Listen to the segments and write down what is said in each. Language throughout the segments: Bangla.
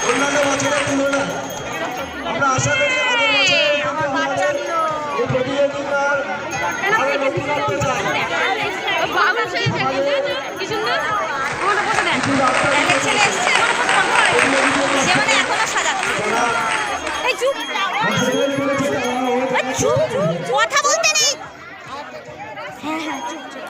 অন্যান্য বছরের তুলনায় আমরা আশা করি কথা বলতে নেই। হ্যাঁ হ্যাঁ চুপ চুপ।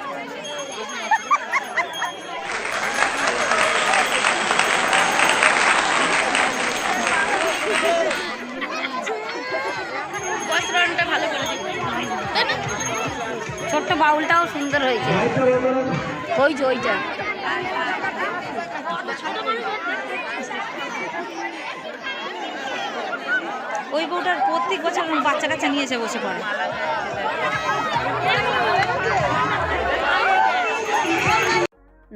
ছোট্ট বাউলটাও সুন্দর হয়েছে, ওই যে ওইটা। ওই বউটার প্রত্যেক বছর বাচ্চা কাচ্চা নিয়ে এসে বসে পড়ে।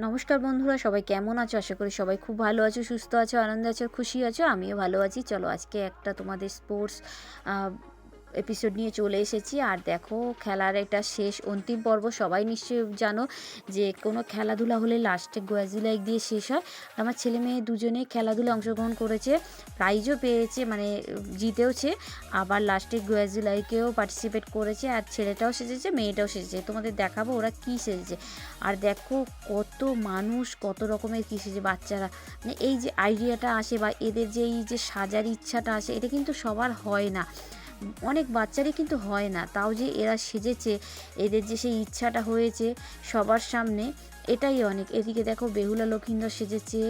নমস্কার বন্ধুরা, সবাই কেমন আছো? আশা করি সবাই খুব ভালো আছো, সুস্থ আছো, আনন্দে আছো, খুশি আছো। আমিও ভালো আছি। চলো আজকে একটা তোমাদের স্পোর্টস এপিসোড নিয়ে চলে এসেছি। আর দেখো, খেলার এটা শেষ অন্তিম পর্ব। সবাই নিশ্চয়ই জানো যে কোনো খেলাধুলা হলে লাস্টে গোয়াজুলাইক দিয়ে শেষ হয়। আমার ছেলে মেয়ে দুজনেই খেলাধুলায় অংশগ্রহণ করেছে, প্রাইজও পেয়েছে, মানে জিতেওছে। আবার লাস্টে গোয়াজুলাইকেও পার্টিসিপেট করেছে। আর ছেলেটাও সেজেছে, মেয়েটাও সেজেছে। তোমাদের দেখাবো ওরা কী সেজেছে। আর দেখো কত মানুষ, কত রকমের কী সেজে বাচ্চারা। মানে এই যে আইডিয়াটা আসে বা এদের যে এই যে সাজার ইচ্ছাটা আসে, এটা কিন্তু সবার হয় না, অনেক বাচ্চারই কিন্তু হয় না। তাও যে এরা সেজেছে, এদের যে সেই ইচ্ছাটা হয়েছে সবার সামনে, এটাই অনেক। এদিকে দেখো বেহুলা লক্ষিন্দর সেজেছে,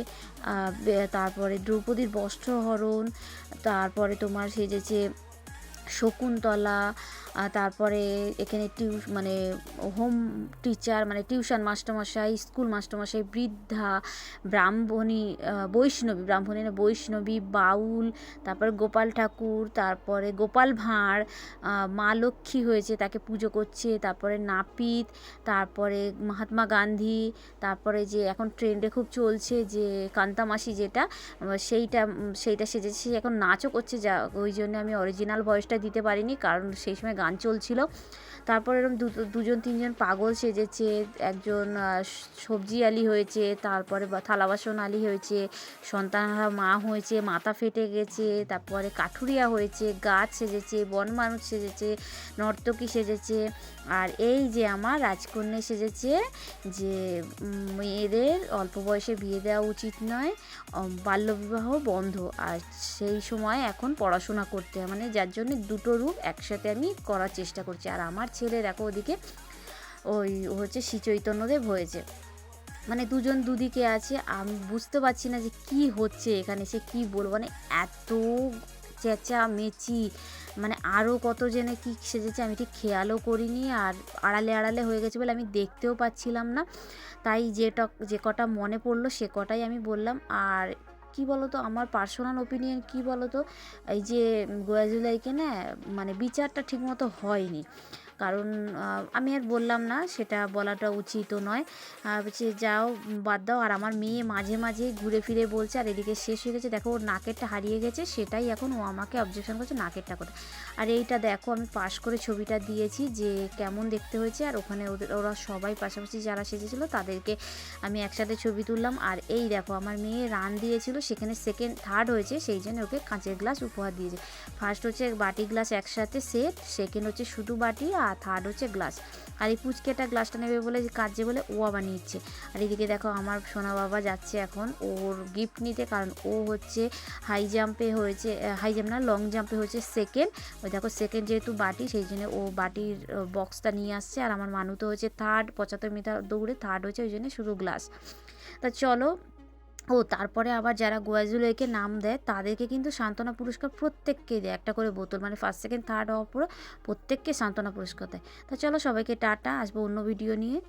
তারপরে দ্রৌপদীর বস্ত্রহরণ, তারপরে তোমার সেজেছে শকুন্তলা, তারপরে এখানে মানে হোম টিচার, মানে টিউশন মাস্টারমশাই, স্কুল মাস্টারমশাই, বৃদ্ধা, ব্রাহ্মণী, ব্রাহ্মণী না বৈষ্ণবী, বাউল, তারপরে গোপাল ঠাকুর, তারপরে গোপাল ভাঁড়, মা লক্ষ্মী হয়েছে, তাকে পুজো করছে, তারপরে নাপিত, তারপরে মহাত্মা গান্ধী, তারপরে যে এখন ট্রেন্ডে খুব চলছে যে কান্তামাসি, যেটা সেইটা সেজেছে, এখন নাচও করছে। যা ওই জন্য আমি অরিজিনাল ভয়েসটা দিতে পারিনি, কারণ সেই সময় গান চলছিল। তারপর এরকম দুজন তিনজন পাগল সেজেছে, একজন সবজি আলি হয়েছে, তারপরে থালা বাসন আলি হয়েছে, সন্তানহারা মা হয়েছে, মাথা ফেটে গেছে, তারপরে কাঠুরিয়া হয়েছে, গাছ সেজেছে, বন মানুষ সেজেছে, নর্তকী সেজেছে। আর এই যে আমার রাজকন্যা সেজেছে, যে মেয়েদের অল্প বয়সে বিয়ে দেওয়া উচিত নয়, বাল্যবিবাহ বন্ধ, আর সেই সময় এখন পড়াশোনা করতে হয়, মানে যার জন্য দুটো রূপ একসাথে আমি করার চেষ্টা করছি। আর আমার ছেলে দেখো ওদিকে ওই হচ্ছে শ্রী চৈতন্যদেব হয়েছে, মানে দুজন দুদিকে আছে। আমি বুঝতে পারছি না যে কি হচ্ছে এখানে, সে কি বলবো, মানে এত চেঁচামেচি, মানে আরও কত জনে কী সেজেছে আমি ঠিক খেয়ালও করিনি। আর আড়ালে হয়ে গেছে বলে আমি দেখতেও পাচ্ছিলাম না, তাই যে কটা মনে পড়লো সে কটাই আমি বললাম। আর কি বলো তো, আমার পার্সোনাল ওপিনিয়ন কি বলো তো, এই যে গোয়াজুলাইকে না, মানে বিচারটা ঠিকমতো হয়নি। কারণ আমি আর বললাম না, সেটা বলাটা উচিতও নয়। বলছে যাও বাদ দাও। আর আমার মেয়ে মাঝে মাঝে ঘুরে ফিরে বলছে, আর এদিকে শেষ হয়ে গেছে, দেখো ওর নাকেরটা হারিয়ে গেছে, সেটাই এখন ও আমাকে অবজেকশন করছে, নাকেরটা কোথায়। আর এইটা দেখো আমি পাশ করে ছবিটা দিয়েছি যে কেমন দেখতে হয়েছে। আর ওখানে ওরা সবাই পাশাপাশি যারা সেজেছিলো তাদেরকে আমি একসাথে ছবি তুললাম। আর এই দেখো আমার মেয়ে রান দিয়েছিল, সেখানে থার্ড হয়েছে, সেই জন্য ওকে কাঁচের গ্লাস উপহার দিয়েছে। ফার্স্ট হচ্ছে বাটি গ্লাস একসাথে সেট, সেকেন্ড হচ্ছে শুধু বাটি, আর থার্ড হচ্ছে গ্লাস। আর এই পুচকেটা গ্লাসটা নেবে বলে কাজে বলে ও আবার নিচ্ছে। আর এদিকে দেখো আমার সোনা বাবা যাচ্ছে এখন ওর গিফট নিতে, কারণ ও হচ্ছে হাই জাম্পে হয়েছে, হাই জাম্প না লং জাম্পে হচ্ছে সেকেন্ড। ওই দেখো সেকেন্ড যেহেতু বাটি, সেই জন্য ও বাটির বক্সটা নিয়ে আসছে। আর আমার মানু তো হচ্ছে থার্ড, 75 মিটার দৌড়ে থার্ড হয়েছে, ওই জন্য শুধু গ্লাস। তা চলো, তারপরে আবার যারা গোয়াজুলাইকে নাম দেয় তাদেরকে কিন্তু সান্ত্বনা পুরস্কার প্রত্যেককে দেয় একটা করে বোতল, মানে ফার্স্ট সেকেন্ড থার্ড হওয়ার পরে প্রত্যেককে সান্ত্বনা পুরস্কার দেয়। তা চলো সবাইকে টাটা, আসবো অন্য ভিডিও নিয়ে।